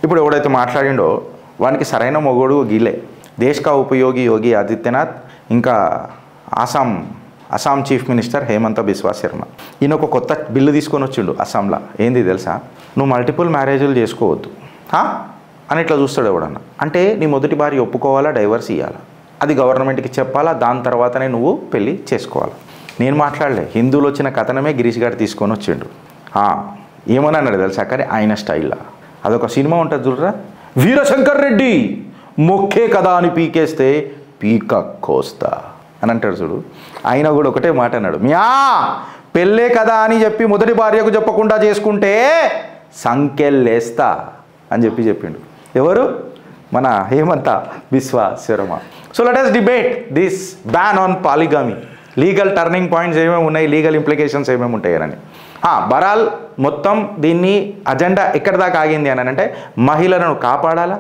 ఇప్పుడు ఎవడైతే మాట్లాడిండో వానికి సరైన మొగోడు గీలే. దేశ్ కా ఉపయోగి యోగి ఆదిత్యనాథ్, ఇంకా అస్సాం చీఫ్ మినిస్టర్ హేమంత బిశ్వా శర్మ. ఈయన ఒక కొత్త బిల్లు తీసుకొని వచ్చిండు అస్సాంలో. ఏంది తెలుసా? నువ్వు మల్టిపుల్ మ్యారేజ్లు చేసుకోవద్దు అని ఇట్లా చూస్తాడు ఎవడన్నా. అంటే నీ మొదటి భార్య ఒప్పుకోవాలా, డైవర్స్ ఇవ్వాలా, అది గవర్నమెంట్కి చెప్పాలా, దాని తర్వాతనే నువ్వు పెళ్ళి చేసుకోవాలి. నేను మాట్లాడలే, హిందువులు వచ్చిన కథనమే గిరీష్ గారు తీసుకొని వచ్చిండు. ఏమని అన్నాడు తెలుసా? కానీ ఆయన స్టైల్లో అదొక సినిమా ఉంటుంది చూడరా, వీరశంకర్ రెడ్డి మొక్కే కదా అని పీకేస్తే పీక కోస్తా అని అంటాడు చూడు. ఆయన కూడా ఒకటే మాట అన్నాడు, పెళ్ళే కదా అని చెప్పి మొదటి భార్యకు చెప్పకుండా చేసుకుంటే సంఖ్యలేస్తా అని చెప్పిండు. ఎవరు? మన Himanta Biswa Sarma. So let us debate this ban on polygamy. Legal turning points ఏమేమి ఉన్నాయి, లీగల్ ఇంప్లికేషన్స్ ఏమేమి ఉంటాయని. బరాల్ మొత్తం దీన్ని అజెండా ఎక్కడి దాకా ఆగింది అని అంటే, మహిళలను కాపాడాలా,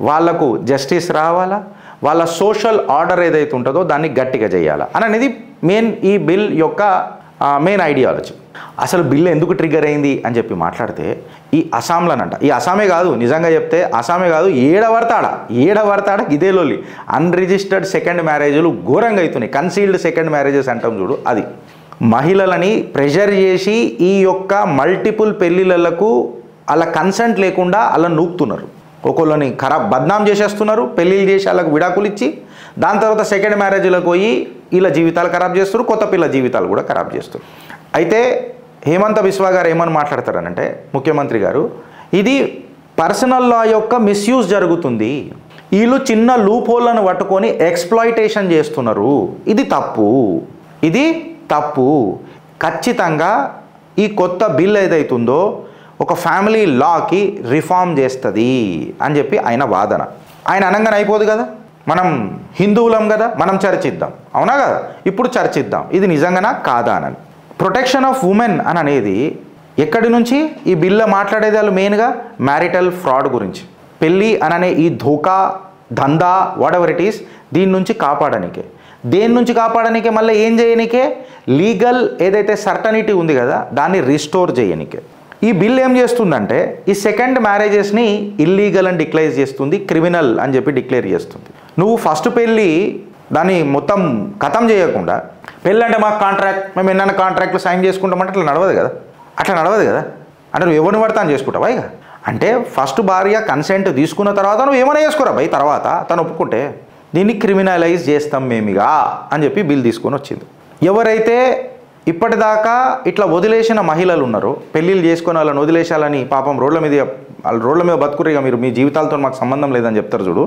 వాళ్లకు జస్టిస్ రావాలా, వాళ్ళ సోషల్ ఆర్డర్ ఏదైతే ఉంటుందో దాన్ని గట్టిగా చేయాలా అనేది మెయిన్ ఈ బిల్ యొక్క మెయిన్ ఐడియాలజీ. అసలు బిల్ ఎందుకు ట్రిగ్గర్ అయింది అని చెప్పి మాట్లాడితే, ఈ అస్సాంలోనంట, ఈ అస్సామే కాదు, నిజంగా చెప్తే అస్సామే కాదు, ఏడవర్తాడ ఇదే లోలి అన్రిజిస్టర్డ్ సెకండ్ మ్యారేజ్లు ఘోరంగా అవుతున్నాయి. కన్సీల్డ్ సెకండ్ మ్యారేజెస్ అంటాం చూడు, అది మహిళలని ప్రెషర్ చేసి ఈ యొక్క మల్టిపుల్ పెళ్ళిళ్ళకు అలా కన్సెంట్ లేకుండా అలా నూపుతున్నారు. ఒకళ్ళని బద్నాం చేసేస్తున్నారు, పెళ్ళిళ్ళు చేసి వాళ్ళకు విడాకులు ఇచ్చి, దాని తర్వాత సెకండ్ మ్యారేజ్లకు పోయి ఇలా జీవితాలు ఖరాబ్ చేస్తారు, కొత్త పిల్ల జీవితాలు కూడా ఖరాబ్ చేస్తారు. అయితే హేమంత బిశ్వా గారు ఏమని మాట్లాడతారనంటే, ముఖ్యమంత్రి గారు, ఇది పర్సనల్ లా యొక్క మిస్యూజ్ జరుగుతుంది, వీళ్ళు చిన్న లూప్ హోల్లను పట్టుకొని ఎక్స్ప్లాయిటేషన్ చేస్తున్నారు, ఇది తప్పు. ఖచ్చితంగా ఈ కొత్త బిల్ ఏదైతుందో ఒక ఫ్యామిలీ లాకి రిఫార్మ్ చేస్తుంది అని చెప్పి ఆయన వాదన. ఆయన అనగానే అయిపోదు కదా, మనం హిందువులం కదా, మనం చర్చిద్దాం, అవునా కదా? ఇప్పుడు చర్చిద్దాం ఇది నిజంగానా కాదా అని. ప్రొటెక్షన్ ఆఫ్ ఉమెన్ అని అనేది ఎక్కడి నుంచి ఈ బిల్ల మాట్లాడేది? వాళ్ళు మెయిన్గా మ్యారిటల్ ఫ్రాడ్ గురించి, పెళ్ళి అననే ఈ ధోకా దందా వాట్ ఇట్ ఈస్, దీని నుంచి కాపాడనికే. దేని నుంచి కాపాడనికే? మళ్ళీ ఏం చేయనికే? లీగల్ ఏదైతే సర్టనిటీ ఉంది కదా దాన్ని రిస్టోర్ చేయనికే. ఈ బిల్ ఏం చేస్తుందంటే, ఈ సెకండ్ మ్యారేజెస్ని ఇల్లీగల్ అని డిక్లేర్ చేస్తుంది, క్రిమినల్ అని చెప్పి డిక్లేర్ చేస్తుంది. నువ్వు ఫస్ట్ పెళ్ళి దాన్ని మొత్తం ఖతం చేయకుండా, పెళ్ళి అంటే మాకు కాంట్రాక్ట్, మేము ఎన్నైనా కాంట్రాక్ట్లు సైన్ చేసుకుంటామంటే అట్లా నడవదు కదా. అంటే నువ్వు ఎవరిని పడతా అని చేసుకుంటావా? ఇక అంటే ఫస్ట్ భార్య కన్సెంట్ తీసుకున్న తర్వాత నువ్వు ఏమైనా చేసుకోరా భయ్, తర్వాత తను ఒప్పుకుంటే దీన్ని క్రిమినలైజ్ చేస్తాం మేమిగా అని చెప్పి బిల్ తీసుకొని వచ్చింది. ఎవరైతే ఇప్పటిదాకా ఇట్లా వదిలేసిన మహిళలు ఉన్నారో, పెళ్ళిళ్ళు చేసుకొని వాళ్ళని వదిలేశాలని పాపం రోడ్ల మీద బతుకురిగా, మీరు మీ జీవితాలతో మాకు సంబంధం లేదని చెప్తారు చూడు,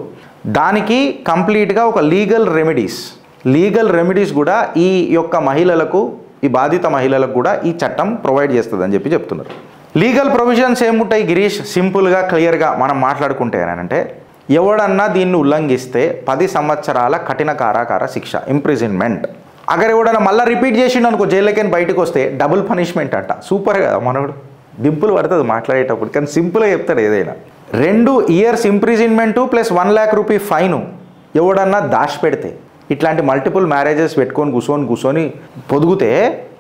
దానికి కంప్లీట్గా ఒక లీగల్ రెమెడీస్ కూడా ఈ యొక్క మహిళలకు, ఈ బాధిత మహిళలకు కూడా ఈ చట్టం ప్రొవైడ్ చేస్తుంది అని చెప్పి చెప్తున్నారు. లీగల్ ప్రొవిజన్స్ ఏముంటాయి గిరీష్? సింపుల్గా క్లియర్గా మనం మాట్లాడుకుంటే అంటే, ఎవడన్నా దీన్ని ఉల్లంఘిస్తే 10 సంవత్సరాల కఠిన కారాగార శిక్ష, ఇంప్రిజన్మెంట్. అగర్ ఎవడన్నా మళ్ళీ రిపీట్ చేసిండు అనుకో, జైల్లోకి బయటకు వస్తే డబుల్ పనిష్మెంట్ అంట. సూపర్ కదా మనోడు, డింపుల్ పడుతుంది మాట్లాడేటప్పుడు, కానీ సింపుల్గా చెప్తాడు ఏదైనా. 2 years imprisonment plus 1 lakh rupee fine ఎవడన్నా దాచిపెడితే, ఇట్లాంటి మల్టిపుల్ మ్యారేజెస్ పెట్టుకొని కూర్చొని పొదుగుతే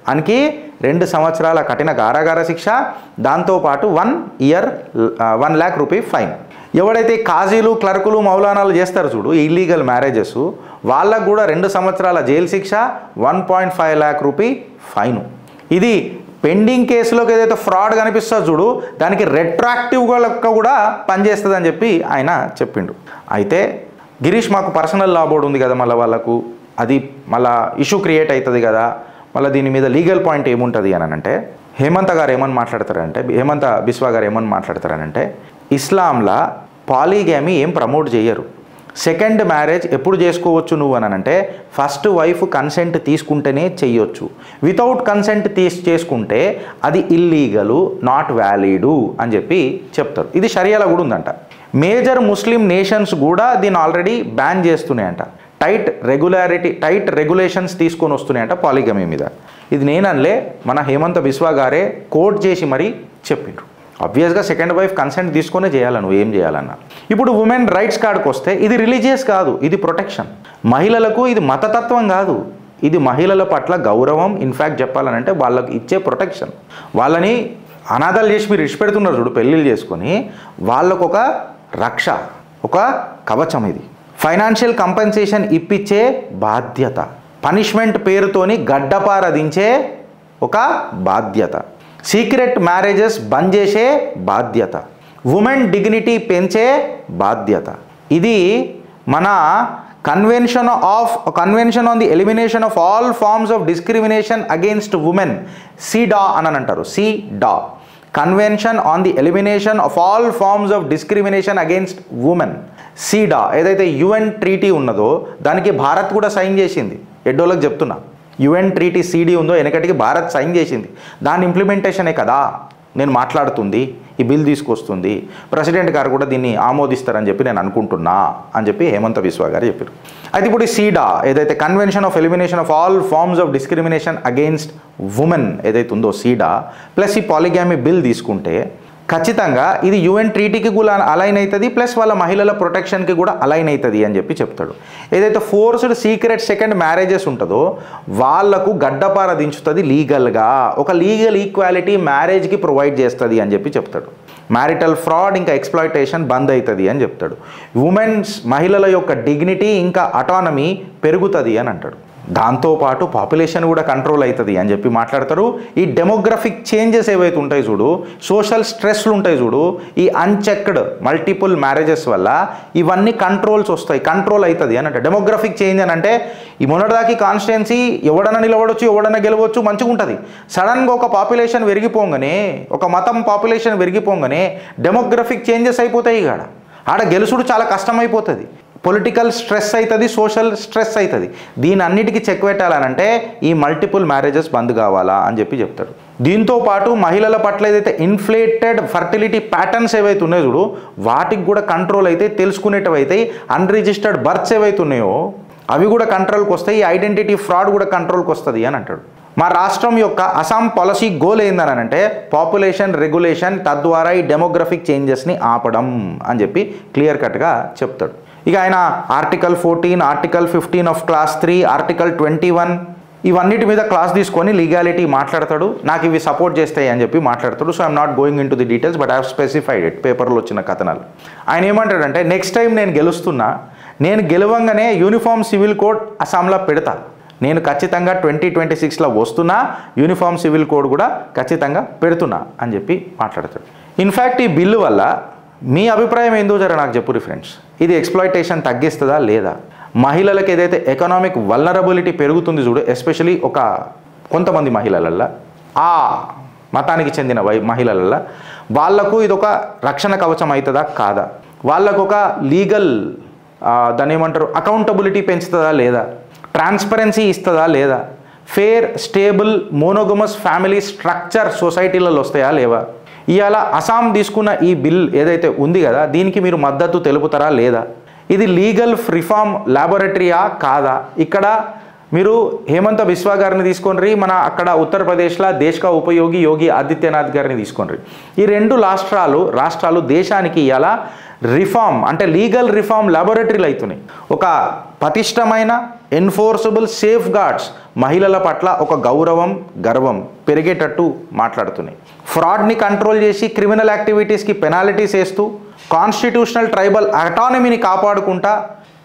ఆయనకి 2 సంవత్సరాల కఠిన కారాగార శిక్ష, దాంతోపాటు 1 lakh rupee ఫైన్. ఎవడైతే కాజీలు, క్లర్కులు, మౌలానాలు చేస్తారు చూడు ఇల్లీగల్ మ్యారేజెస్, వాళ్ళకు కూడా 2 సంవత్సరాల జైలు శిక్ష, 1.5 lakh rupee ఫైను. ఇది పెండింగ్ కేసులోకి ఏదైతే ఫ్రాడ్ కనిపిస్తుందో చూడు, దానికి రెట్రాక్టివ్గా కూడా పనిచేస్తుంది అని చెప్పి ఆయన చెప్పిండు. అయితే గిరీష్, మాకు పర్సనల్ లా బోర్డు ఉంది కదా, మళ్ళీ వాళ్ళకు అది మళ్ళీ ఇష్యూ క్రియేట్ అవుతుంది కదా, మళ్ళీ దీని మీద లీగల్ పాయింట్ ఏముంటుంది అని అంటే, హేమంత బిశ్వా గారు ఏమని మాట్లాడతారనంటే, ఇస్లాంలో పాలీగామీ ఏం ప్రమోట్ చేయరు. సెకండ్ మ్యారేజ్ ఎప్పుడు చేసుకోవచ్చు నువ్వు అని అంటే, ఫస్ట్ వైఫ్ కన్సెంట్ తీసుకుంటేనే చెయ్యొచ్చు, వితౌట్ కన్సెంట్ చేసుకుంటే అది ఇల్లీగలు, నాట్ వ్యాలిడు అని చెప్పి చెప్తారు. ఇది షరియాలో కూడా ఉందంట. మేజర్ ముస్లిం నేషన్స్ కూడా దీన్ని ఆల్రెడీ బ్యాన్ చేస్తున్నాయంట. టైట్ రెగ్యులేషన్స్ తీసుకొని వస్తున్నాయంట పాలిగమీ మీద. ఇది నేనలే, మన హేమంత బిశ్వా గారే కోట్ చేసి మరీ చెప్పిండ్రు. ఆబ్వియస్గా సెకండ్ వైఫ్ కన్సెంట్ తీసుకొనే చేయాలి నువ్వు ఏం చేయాలన్నా. ఇప్పుడు ఉమెన్ రైట్స్ కార్డ్కి వస్తే, ఇది రిలీజియస్ కాదు, ఇది ప్రొటెక్షన్. మహిళలకు ఇది మతతత్వం కాదు, ఇది మహిళల పట్ల గౌరవం. ఇన్ఫ్యాక్ట్ చెప్పాలనంటే వాళ్ళకు ఇచ్చే ప్రొటెక్షన్. వాళ్ళని అనాథాలు చేసి మీరు ఇచ్చిపెడుతున్నారు చూడు పెళ్ళిళ్ళు చేసుకొని, వాళ్ళకు ఒక రక్ష, ఒక కవచం ఇది. ఫైనాన్షియల్ కంపెన్సేషన్ ఇప్పించే బాధ్యత, పనిష్మెంట్ పేరుతోని గడ్డపారదించే ఒక బాధ్యత, సీక్రెట్ మ్యారేజెస్ బంద్ చేసే బాధ్యత, ఉమెన్ డిగ్నిటీ పెంచే బాధ్యత. ఇది మన convention on the elimination of all forms of discrimination against women, CEDAW అని అంటారు. CEDAW, convention on the elimination of all forms of discrimination against women. CEDAW ఏదైతే యుఎన్ ట్రీటీ ఉన్నదో దానికి భారత్ కూడా సైన్ చేసింది. ఎడ్డోళ్ళకి చెప్తున్నా, యుఎన్ ట్రీటీ సిడి ఉందో వెనకటికి భారత్ సైన్ చేసింది. దాని ఇంప్లిమెంటేషనే కదా నేను మాట్లాడుతుంది, ఈ బిల్ తీసుకొస్తుంది. ప్రెసిడెంట్ గారు కూడా దీన్ని ఆమోదిస్తారని చెప్పి నేను అనుకుంటున్నా అని చెప్పి హేమంత బిస్వా గారు చెప్పారు. అయితే ఇప్పుడు ఈ సీడా ఏదైతే convention of elimination of all forms of discrimination against women ఏదైతే ఉందో సీడా ప్లస్ ఈ పాలిగామీ బిల్ తీసుకుంటే ఖచ్చితంగా ఇది యుఎన్ ట్రీటీకి కూడా అలైన్ అవుతుంది, ప్లస్ వాళ్ళ మహిళల ప్రొటెక్షన్కి కూడా అలైన్ అవుతుంది అని చెప్పి చెప్తాడు. ఏదైతే ఫోర్స్డ్ సీక్రెట్ సెకండ్ మ్యారేజెస్ ఉంటుందో వాళ్లకు గడ్డపార దించుతుంది లీగల్గా, ఒక లీగల్ ఈక్వాలిటీ మ్యారేజ్కి ప్రొవైడ్ చేస్తుంది అని చెప్పి చెప్తాడు. మ్యారిటల్ ఫ్రాడ్ ఇంకా ఎక్స్ప్లాయిటేషన్ బంద్ అవుతుంది అని చెప్తాడు. ఉమెన్స్ మహిళల యొక్క డిగ్నిటీ ఇంకా అటానమీ పెరుగుతుంది అని అంటాడు. దాంతోపాటు పాపులేషన్ కూడా కంట్రోల్ అవుతుంది అని చెప్పి మాట్లాడతారు. ఈ డెమోగ్రఫిక్ చేంజెస్ ఏవైతే ఉంటాయి చూడు, సోషల్ స్ట్రెస్లు ఉంటాయి చూడు, ఈ అన్చెక్డ్ మల్టిపుల్ మ్యారేజెస్ వల్ల ఇవన్నీ కంట్రోల్స్ వస్తాయి, కంట్రోల్ అవుతుంది అని అంటే. డెమోగ్రఫిక్ చేంజ్ అని అంటే ఈ మొన్నటిదాకి కాన్స్టిట్యున్సీ ఎవడన్నా నిలబడవచ్చు, ఎవడన్నా గెలవచ్చు, మంచిగా ఉంటుంది. సడన్గా ఒక పాపులేషన్ పెరిగిపోగానే, ఒక మతం పాపులేషన్ పెరిగిపోగానే డెమోగ్రఫిక్ చేంజెస్ అయిపోతాయి. ఆడ గెలుసుడు చాలా కష్టమైపోతుంది. పొలిటికల్ స్ట్రెస్ అవుతుంది, సోషల్ స్ట్రెస్ అవుతుంది. దీని అన్నిటికీ చెక్ పెట్టాలనంటే ఈ మల్టిపుల్ మ్యారేజెస్ బంద్ కావాలా అని చెప్పి చెప్తాడు. దీంతో పాటు మహిళల పట్ల ఏదైతే ఇన్ఫ్లేటెడ్ ఫర్టిలిటీ ప్యాటర్న్స్ ఏవైతే ఉన్నాయో చూడు వాటికి కూడా కంట్రోల్ అయితే తెలుసుకునేటవైతే అన్రిజిస్టర్డ్ బర్త్స్ ఏవైతే ఉన్నాయో అవి కూడా కంట్రోల్కి వస్తాయి. ఈ ఐడెంటిటీ ఫ్రాడ్ కూడా కంట్రోల్కి వస్తుంది అని అంటాడు. మా రాష్ట్రం యొక్క అస్సాం పాలసీ గోల్ ఏందని అంటే పాపులేషన్ రెగ్యులేషన్, తద్వారా ఈ డెమోగ్రఫిక్ చేంజెస్ని ఆపడం అని చెప్పి క్లియర్ కట్గా చెప్తాడు. ఇక ఆయన article 14, article 15 of class 3, article 21 ఇవన్నిటి మీద క్లాస్ తీసుకొని లీగాలిటీ మాట్లాడతాడు. నాకు ఇవి సపోర్ట్ చేస్తాయి అని చెప్పి మాట్లాడతాడు. So I'm not going in to the details, but I have specified it. పేపర్లో వచ్చిన కథనాలు. ఆయన ఏమంటాడంటే నెక్స్ట్ టైం నేను గెలుస్తున్నా, నేను గెలవంగానే యూనిఫామ్ సివిల్ కోడ్ అస్సాంలో పెడతా, నేను ఖచ్చితంగా 2026లో వస్తున్నా, యూనిఫామ్ సివిల్ కోడ్ కూడా ఖచ్చితంగా పెడుతున్నా అని చెప్పి మాట్లాడతాడు. ఇన్ఫ్యాక్ట్ ఈ బిల్లు వల్ల మీ అభిప్రాయం ఏందో జర నాకు చెప్పురి ఫ్రెండ్స్. ఇది ఎక్స్ప్లాయిటేషన్ తగ్గిస్తుందా లేదా? మహిళలకు ఏదైతే ఎకనామిక్ వల్నరబిలిటీ పెరుగుతుంది చూడు, ఎస్పెషలీ ఒక కొంతమంది మహిళలల్లో, ఆ మతానికి చెందిన మహిళలల్లో వాళ్లకు ఇది ఒక రక్షణ కవచం అవుతుందా కాదా? వాళ్ళకు ఒక లీగల్ దాన్ని ఏమంటారు అకౌంటబిలిటీ పెంచుతుందా లేదా? ట్రాన్స్పరెన్సీ ఇస్తుందా లేదా? ఫేర్ స్టేబుల్ మోనోగమస్ ఫ్యామిలీ స్ట్రక్చర్ సొసైటీలలో వస్తాయా లేవా? ఇవాళ అస్సాం తీసుకున్న ఈ బిల్ ఏదైతే ఉంది కదా దీనికి మీరు మద్దతు తెలుపుతారా లేదా? ఇది లీగల్ రిఫార్మ్ ల్యాబొరేటరీయా కాదా? ఇక్కడ మీరు హేమంత బిస్వా గారిని తీసుకొని, మన అక్కడ ఉత్తరప్రదేశ్లో దేశ్ కా ఉపయోగి యోగి ఆదిత్యనాథ్ గారిని తీసుకొని, ఈ రెండు రాష్ట్రాలు దేశానికి ఇలా రిఫార్మ్ అంటే లీగల్ రిఫార్మ్ ల్యాబొరేటరీలు అవుతున్నాయి. ఒక పటిష్టమైన ఎన్ఫోర్సబుల్ సేఫ్ గార్డ్స్ మహిళల పట్ల ఒక గౌరవం, గర్వం పెరిగేటట్టు మాట్లాడుతున్నాయి. ఫ్రాడ్ని కంట్రోల్ చేసి క్రిమినల్ యాక్టివిటీస్కి పెనాల్టీస్ వేస్తూ కాన్స్టిట్యూషనల్ ట్రైబల్ అటానమీని కాపాడుకుంటా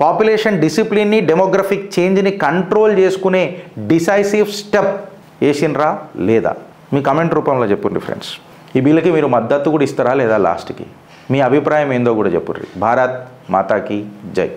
పాపులేషన్ డిసిప్లిన్ని, డెమోగ్రఫిక్ చేంజ్ని కంట్రోల్ చేసుకునే డిసైసివ్ స్టెప్ వేసినరా లేదా? మీ కమెంట్ రూపంలో చెప్పుర్రి ఫ్రెండ్స్. ఈ బిల్లుకి మీరు మద్దతు కూడా ఇస్తారా లేదా? లాస్ట్కి మీ అభిప్రాయం ఏందో కూడా చెప్పుర్రి. భారత్ మాతాకి జై.